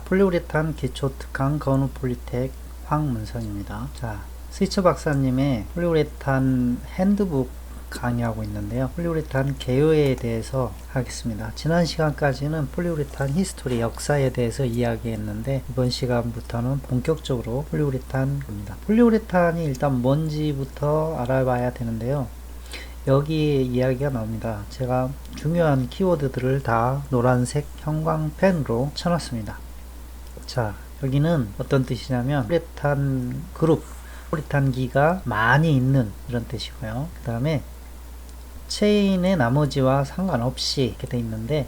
폴리우레탄 기초 특강 건우 폴리텍 황문성입니다. 자, 스위처 박사님의 폴리우레탄 핸드북 강의하고 있는데요. 폴리우레탄 개요에 대해서 하겠습니다. 지난 시간까지는 폴리우레탄 히스토리 역사에 대해서 이야기했는데 이번 시간부터는 본격적으로 폴리우레탄입니다. 폴리우레탄이 일단 뭔지부터 알아봐야 되는데요. 여기 이야기가 나옵니다. 제가 중요한 키워드들을 다 노란색 형광펜으로 쳐놨습니다. 자, 여기는 어떤 뜻이냐면 폴리우레탄 그룹, 폴리우레탄기가 많이 있는 이런 뜻이고요. 그 다음에 체인의 나머지와 상관없이 이렇게 돼 있는데,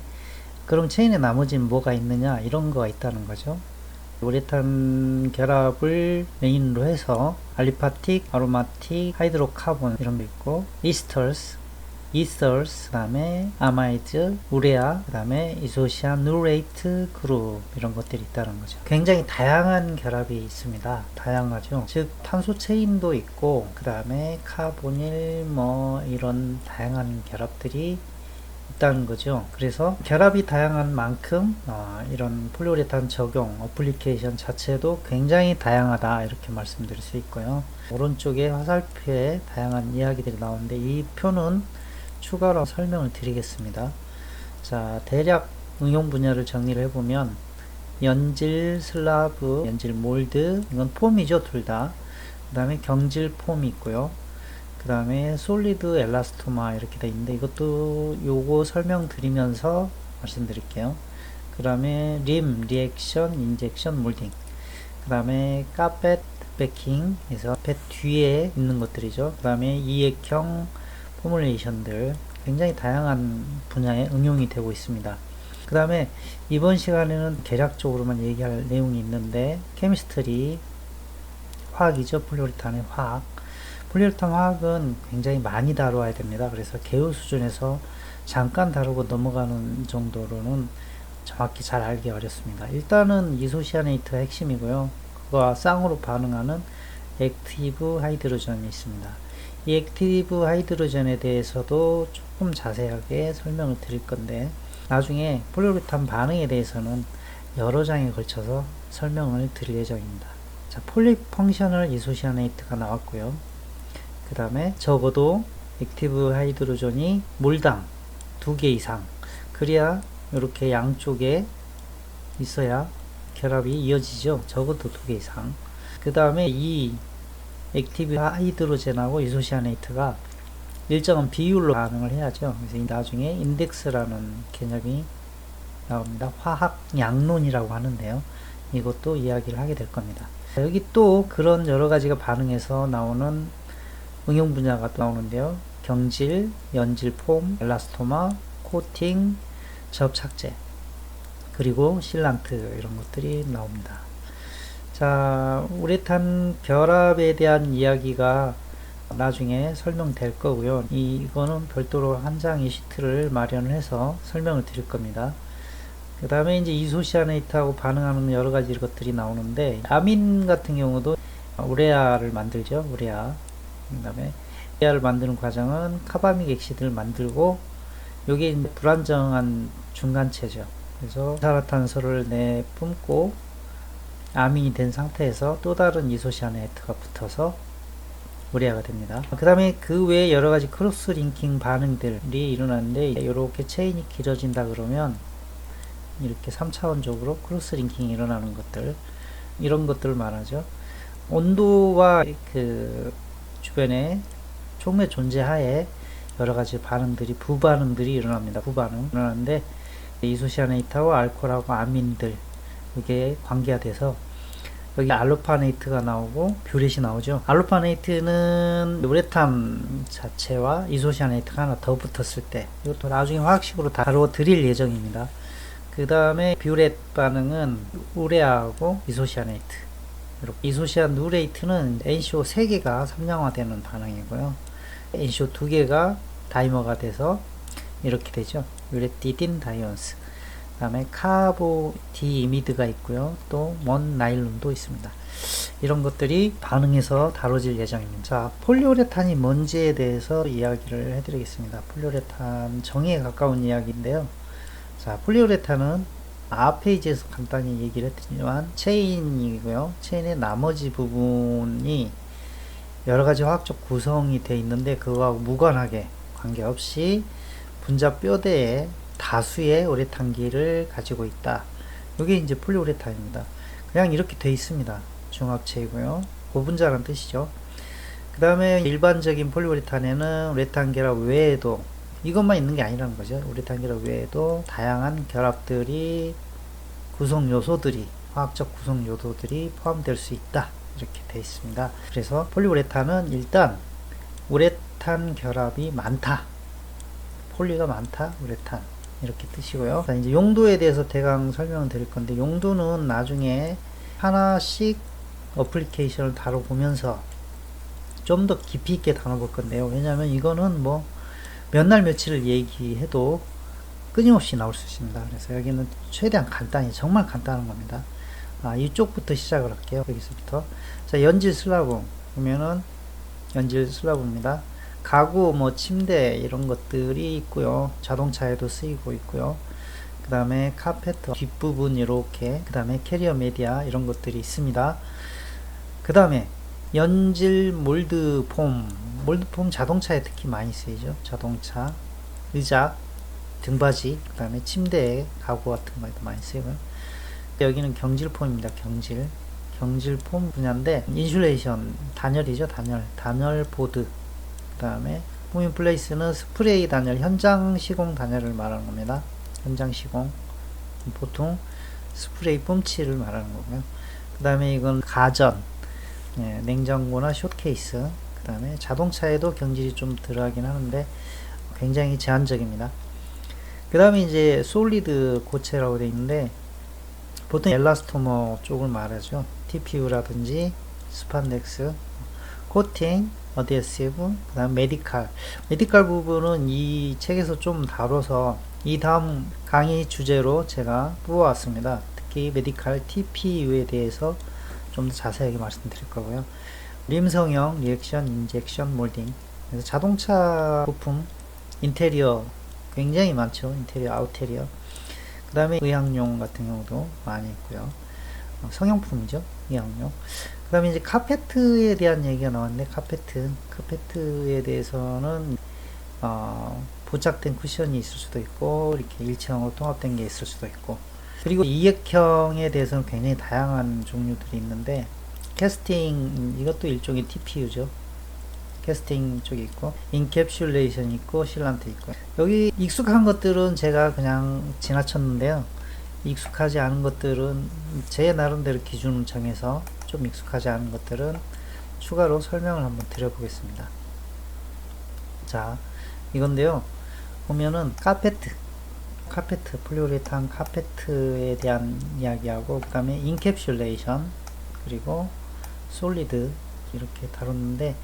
그럼 체인의 나머지는 뭐가 있느냐, 이런 거가 있다는 거죠. 우레탄 결합을 메인으로 해서 알리파틱, 아로마틱, 하이드로카본 이런 거 있고, 이스터스, 그 다음에 아마이드, 우레아, 그 다음에 이소시아누레이트 그룹 이런 것들이 있다는 거죠. 굉장히 다양한 결합이 있습니다. 다양하죠. 즉 탄소 체인도 있고, 그 다음에 카보닐 이런 다양한 결합들이 있다는 거죠. 그래서 결합이 다양한 만큼 이런 폴리우레탄 적용 어플리케이션 자체도 굉장히 다양하다, 이렇게 말씀드릴 수 있고요. 오른쪽에 화살표에 다양한 이야기들이 나오는데 이 표는 추가로 설명을 드리겠습니다. 자, 대략 응용 분야를 정리를 해보면 연질 슬라브, 연질 몰드, 이건 폼이죠, 둘 다. 그 다음에 경질 폼이 있고요. 그 다음에 솔리드 엘라스토마 이렇게 돼 있는데 이것도 요거 설명드리면서 말씀드릴게요. 그 다음에 리액션, 인젝션, 몰딩. 그 다음에 카펫 베킹 에서 펫 뒤에 있는 것들이죠. 그 다음에 이액형 포뮬레이션들, 굉장히 다양한 분야에 응용이 되고 있습니다. 그 다음에 이번 시간에는 개략적으로만 얘기할 내용이 있는데, 케미스트리, 화학이죠. 폴리우레탄의 화학. 폴리우레탄 화학은 굉장히 많이 다루어야 됩니다. 그래서 개요 수준에서 잠깐 다루고 넘어가는 정도로는 정확히 잘 알기 어렵습니다. 일단은 이소시아네이트가 핵심이고요. 그거와 쌍으로 반응하는 액티브 하이드로전이 있습니다. 이 액티브 하이드로전에 대해서도 조금 자세하게 설명을 드릴 건데, 나중에 폴리우레탄 반응에 대해서는 여러 장에 걸쳐서 설명을 드릴 예정입니다. 자, 폴리펑셔널 이소시아네이트가 나왔고요. 그 다음에 적어도 액티브 하이드로전이 몰당 2개 이상, 그래야 이렇게 양쪽에 있어야 결합이 이어지죠. 적어도 2개 이상. 그 다음에 이 액티브 하이드로젠하고 이소시아네이트가 일정한 비율로 반응을 해야죠. 그래서 나중에 인덱스라는 개념이 나옵니다. 화학 양론이라고 하는데요. 이것도 이야기를 하게 될 겁니다. 여기 또 그런 여러 가지가 반응해서 나오는 응용 분야가 또 나오는데요. 경질, 연질 폼, 엘라스토마, 코팅, 접착제, 그리고 실란트 이런 것들이 나옵니다. 자, 우레탄 결합에 대한 이야기가 나중에 설명될 거고요. 이거는 별도로 한 장의 시트를 마련을 해서 설명을 드릴 겁니다. 그 다음에 이제 이소시아네이트하고 반응하는 여러 가지 것들이 나오는데, 아민 같은 경우도 우레아를 만들죠. 우레아. 그 다음에 우레아를 만드는 과정은 카바믹 액시드를 만들고, 이게 이제 불안정한 중간체죠. 그래서 이산화탄소를 내뿜고 아민이 된 상태에서 또 다른 이소시아네이트가 붙어서 우레아가 됩니다. 그 다음에 그 외에 여러 가지 크로스 링킹 반응들이 일어나는데, 이렇게 체인이 길어진다 그러면 이렇게 3차원적으로 크로스 링킹이 일어나는 것들, 이런 것들을 말하죠. 온도와 그 주변에 촉매 존재하에 여러 가지 반응들이, 부반응들이 일어납니다. 부반응 일어나는데, 이소시아네이트와 알코올하고 아민들, 이게 관계가 돼서 여기 알로파네이트가 나오고 뷰렛이 나오죠. 알로파네이트는 우레탄 자체와 이소시아네이트가 하나 더 붙었을 때, 이것도 나중에 화학식으로 다루어 드릴 예정입니다. 그 다음에 뷰렛 반응은 우레아하고 이소시아네이트, 이소시아누레이트는 NCO 3개가 삼량화되는 반응이고요. NCO 2개가 다이머가 돼서 이렇게 되죠. 유레티딘 다이온스. 그 다음에 카보 디이미드가 있고요. 또 원 나일론도 있습니다. 이런 것들이 반응해서 다뤄질 예정입니다. 자, 폴리우레탄이 뭔지에 대해서 이야기를 해드리겠습니다. 폴리우레탄 정의에 가까운 이야기인데요. 자, 폴리우레탄은 페이지에서 간단히 얘기를 했지만 체인이고요. 체인의 나머지 부분이 여러 가지 화학적 구성이 되어 있는데 그거하고 무관하게 관계없이 분자 뼈대에 다수의 우레탄기를 가지고 있다. 이게 이제 폴리우레탄입니다. 그냥 이렇게 되어 있습니다. 중합체이고요. 고분자라는 뜻이죠. 그 다음에 일반적인 폴리우레탄에는 우레탄 결합 외에도 이것만 있는 게 아니라는 거죠. 우레탄 결합 외에도 다양한 결합들이 화학적 구성 요소들이 포함될 수 있다. 이렇게 되어 있습니다. 그래서 폴리우레탄은 일단 우레탄 결합이 많다. 폴리가 많다. 우레탄. 이렇게 뜻이고요. 이제 용도에 대해서 대강 설명을 드릴 건데, 용도는 나중에 하나씩 어플리케이션을 다뤄보면서 좀 더 깊이 있게 다뤄볼 건데요. 왜냐하면 이거는 뭐 몇 날 며칠을 얘기해도 끊임없이 나올 수 있습니다. 그래서 여기는 최대한 간단히, 정말 간단한 겁니다. 이쪽부터 시작을 할게요. 여기서부터. 자, 연질 슬라브 보면은 연질 슬라브입니다. 가구, 뭐 침대 이런 것들이 있고요. 자동차에도 쓰이고 있고요. 그 다음에 카페트 뒷부분 이렇게, 그 다음에 캐리어 메디아 이런 것들이 있습니다. 그 다음에 연질 몰드폼 자동차에 특히 많이 쓰이죠. 자동차, 의자, 등받이, 그 다음에 침대, 가구 같은 거에도 많이 쓰이고요. 여기는 경질폼입니다. 경질폼 분야인데 인슐레이션, 단열이죠. 단열 보드. 그 다음에 폼인 플레이스는 스프레이 단열, 현장 시공 단열을 말하는 겁니다. 현장 시공, 보통 스프레이 뿜치를 말하는 거고요. 그 다음에 이건 가전, 냉장고나 숏케이스. 그 다음에 자동차에도 경질이 좀 들어가긴 하는데 굉장히 제한적입니다. 그 다음에 이제 솔리드 고체라고 되어 있는데 보통 엘라스토머 쪽을 말하죠. TPU라든지 스판덱스, 코팅, 어드헤시브, 그 다음 메디칼 부분은 이 책에서 좀 다뤄서 이 다음 강의 주제로 제가 뽑아왔습니다. 특히 메디칼 TPU에 대해서 좀 더 자세하게 말씀드릴 거고요. 림성형, 리액션, 인젝션, 몰딩. 그래서 자동차 부품, 인테리어 굉장히 많죠. 인테리어, 아우테리어. 그 다음에 의학용 같은 경우도 많이 있고요. 성형품이죠. 의학용. 그 다음에 이제 카페트에 대한 얘기가 나왔는데, 카페트에 대해서는, 부착된 쿠션이 있을 수도 있고, 이렇게 일체형으로 통합된 게 있을 수도 있고, 그리고 이액형에 대해서는 굉장히 다양한 종류들이 있는데, 캐스팅, 이것도 일종의 TPU죠. 캐스팅 쪽이 있고, 인캡슐레이션 있고, 실란트 있고. 여기 익숙한 것들은 제가 그냥 지나쳤는데요. 익숙하지 않은 것들은 제 나름대로 기준을 정해서 좀 익숙하지 않은 것들은 추가로 설명을 한번 드려보겠습니다. 자, 이건데요. 보면은 폴리우레탄 카페트에 대한 이야기하고, 그 다음에 인캡슐레이션, 그리고 솔리드 이렇게 다뤘는데,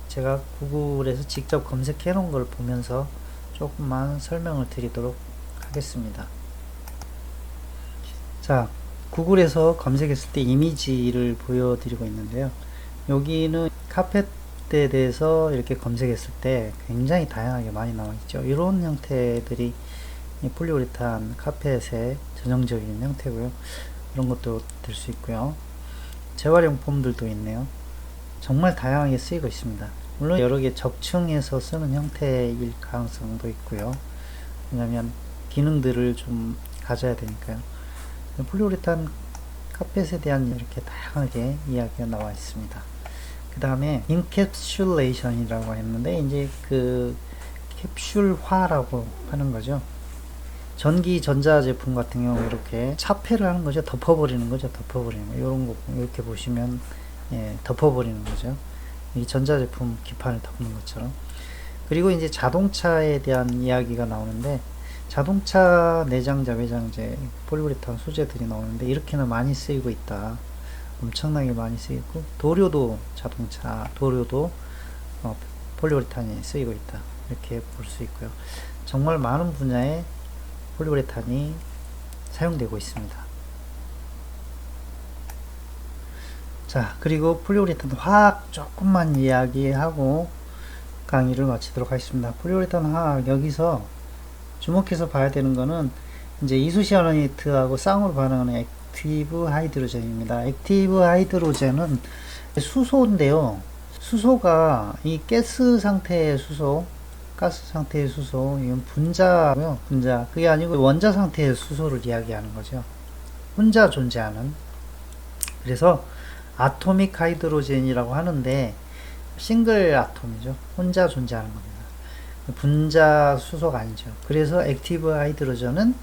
제가 구글에서 직접 검색해 놓은 걸 보면서 조금만 설명을 드리도록 하겠습니다. 자, 구글에서 검색했을 때 이미지를 보여드리고 있는데요. 여기는 카펫에 대해서 이렇게 검색했을 때 굉장히 다양하게 많이 나와 있죠. 이런 형태들이 폴리우레탄 카펫의 전형적인 형태고요. 이런 것도 될 수 있고요. 재활용 폼들도 있네요. 정말 다양하게 쓰이고 있습니다. 물론 여러 개 적층해서 쓰는 형태일 가능성도 있고요. 왜냐하면 기능들을 좀 가져야 되니까요. 폴리우레탄 카펫에 대한 이렇게 다양하게 이야기가 나와 있습니다. 그 다음에 인캡슐레이션이라고 했는데, 이제 그 캡슐화라고 하는 거죠. 전기 전자 제품 같은 경우 이렇게 차폐를 하는 거죠. 덮어버리는 거죠. 이런 거 이렇게 보시면, 덮어버리는 거죠. 이 전자 제품 기판을 덮는 것처럼. 그리고 이제 자동차에 대한 이야기가 나오는데, 자동차 내장재, 외장재, 폴리우레탄 소재들이 나오는데 이렇게는 많이 쓰이고 있다. 엄청나게 많이 쓰이고, 도료도 폴리우레탄이 쓰이고 있다. 이렇게 볼 수 있고요. 정말 많은 분야에 폴리우레탄이 사용되고 있습니다. 자, 그리고 폴리우레탄 화학 조금만 이야기하고 강의를 마치도록 하겠습니다. 폴리우레탄 화학, 여기서 주목해서 봐야 되는 거는 이제 이소시아나이트하고 쌍으로 반응하는 액티브 하이드로젠입니다. 액티브 하이드로젠은 수소인데요. 수소가 이 가스 상태의 수소, 이건 분자고요. 분자. 그게 아니고 원자 상태의 수소를 이야기하는 거죠. 혼자 존재하는. 그래서 아토믹 하이드로젠이라고 하는데 싱글 아톰이죠. 혼자 존재하는 겁니다. 분자 수소가 아니죠. 그래서 액티브 하이드로전은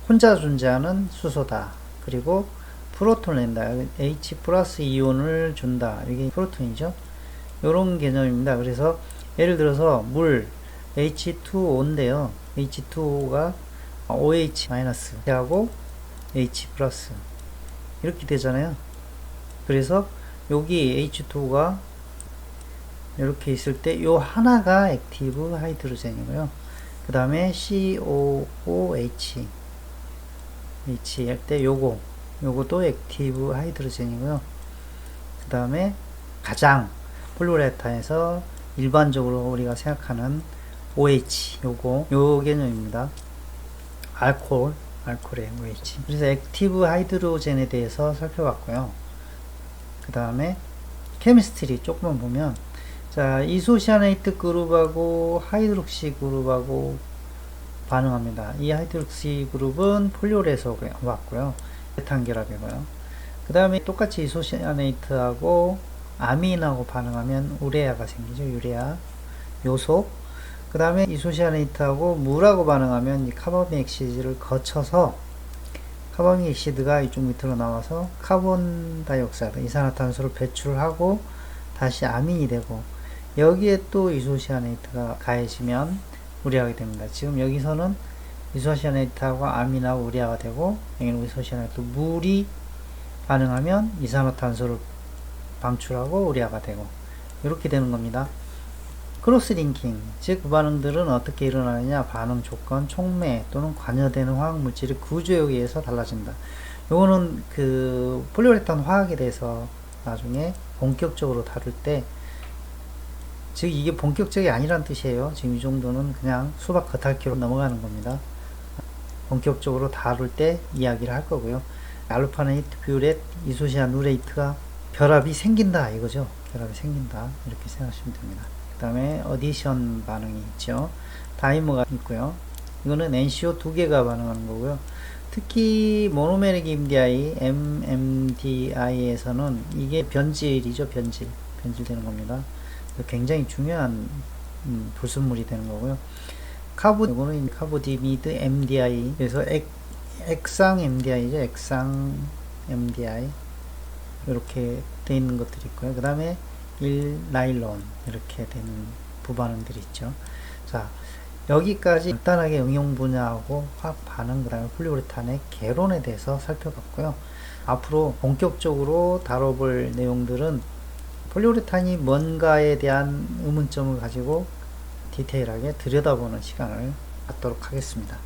혼자 존재하는 수소다. 그리고 프로톤을 낸다. H 플러스 이온을 준다. 이게 프로톤이죠. 이런 개념입니다. 그래서 예를 들어서 물 H2O인데요. H2O가 OH 마이너스 하고 H 플러스 이렇게 되잖아요. 그래서 여기 H2가 이렇게 있을 때 요 하나가 액티브 하이드로젠이고요. 그 다음에 COOH 할 때 요것도 액티브 하이드로젠이고요. 그 다음에 가장 폴리우레탄에서 일반적으로 우리가 생각하는 OH 요 개념입니다. 알코올의 OH. 그래서 액티브 하이드로젠에 대해서 살펴봤고요. 그 다음에 케미스트리 조금만 보면, 자, 이소시아네이트 그룹하고 하이드록시 그룹하고 반응합니다. 이 하이드록시 그룹은 폴리올에서 왔고요. 탄결합이고요. 그 다음에 똑같이 이소시아네이트하고 아민하고 반응하면 우레아가 생기죠. 유레아 요소. 그 다음에 이소시아네이트하고 물하고 반응하면 이 카본믹 액시드를 거쳐서 카본믹 액시드가 이쪽 밑으로 나와서 카본 다이옥사이드, 이산화탄소를 배출하고 다시 아민이 되고, 여기에 또 이소시아네이트가 가해지면 우레아가 됩니다. 지금 여기서는 이소시아네이트하고 아민하고 우레아가 되고, 여기는 이소시아네이트 물이 반응하면 이산화탄소를 방출하고 우레아가 되고, 이렇게 되는 겁니다. 크로스링킹, 즉 그 반응들은 어떻게 일어나느냐, 반응 조건, 촉매 또는 관여되는 화학물질의 구조에 의해서 달라진다. 요거는 그 폴리우레탄 화학에 대해서 나중에 본격적으로 다룰 때, 즉 이게 본격적이 아니란 뜻이에요. 지금 이 정도는 그냥 수박 겉핥기로 넘어가는 겁니다. 본격적으로 다룰 때 이야기를 할 거고요. 알루파네이트, 뷰렛, 이소시아누레이트가 결합이 생긴다 이거죠. 결합이 생긴다 이렇게 생각하시면 됩니다. 그 다음에 어디션 반응이 있죠. 다이머가 있고요. 이거는 NCO 두 개가 반응하는 거고요. 특히 모노메릭 MDI, MMDI에서는 이게 변질이죠. 변질되는 겁니다. 굉장히 중요한 불순물이 되는 거고요. 이거는 카보디미드 MDI, 그래서 액상 MDI죠. 액상 MDI 이렇게 되어 있는 것들이 있고요. 그 다음에 1나일론 이렇게 되는 부반응들이 있죠. 자, 여기까지 간단하게 응용 분야하고 화학 반응, 그 다음에 폴리우레탄의 개론에 대해서 살펴봤고요. 앞으로 본격적으로 다뤄볼 내용들은 폴리우레탄이 뭔가에 대한 의문점을 가지고 디테일하게 들여다보는 시간을 갖도록 하겠습니다.